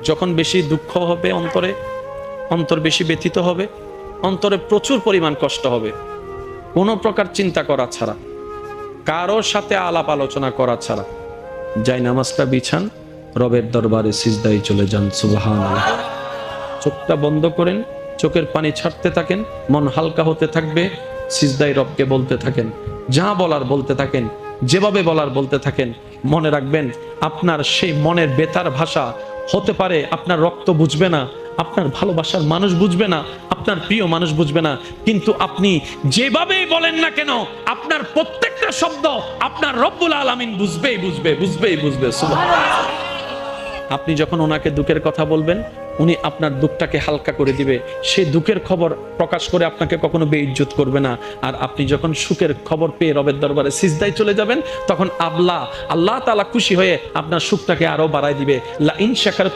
যখন বেশি দুঃখ হবে অন্তরে, অন্তর বেশি ব্যথিত হবে, অন্তরে প্রচুর পরিমাণ কষ্ট হবে, কোনো প্রকার চিন্তা করা ছাড়া, কারোর সাথে আলাপ আলোচনা করা ছাড়া যাই নামাজটা বিছান, রবের দরবারে সিজদায় চলে যান। সুবহানাল্লাহ। চোখটা বন্ধ করেন, চোখের পানি ছাড়তে থাকেন, মন হালকা হতে থাকবে, সিজদায় রবকে বলতে থাকেন, যা বলার বলতে থাকেন, যেভাবে বলার বলতে থাকেন। মনে রাখবেন, আপনার সেই মনের বেতার ভাষা হতে পারে আপনার রক্ত বুঝবে না, আপনার ভালোবাসার মানুষ বুঝবে না, আপনার প্রিয় মানুষ বুঝবে না, কিন্তু আপনি যেভাবেই বলেন না কেন, আপনার প্রত্যেকটা শব্দ আপনার রব্বুল আলামিন বুঝবেই বুঝবে। সুবহানাল্লাহ। আপনি যখন ওনাকে দুঃখের কথা বলবেন, উনি আপনার দুঃখটাকে হালকা করে দিবে, সেই দুঃখের খবর প্রকাশ করে আপনাকে কখনো বেইজ্জত করবে না। আর আপনি যখন সুখের খবর পেয়ে রবের দরবারে সিজদায় চলে যাবেন, তখন আল্লাহ তাআলা খুশি হয়ে আপনার সুখটাকে আরো বাড়ায় দিবে। লা ইন শাকারতুম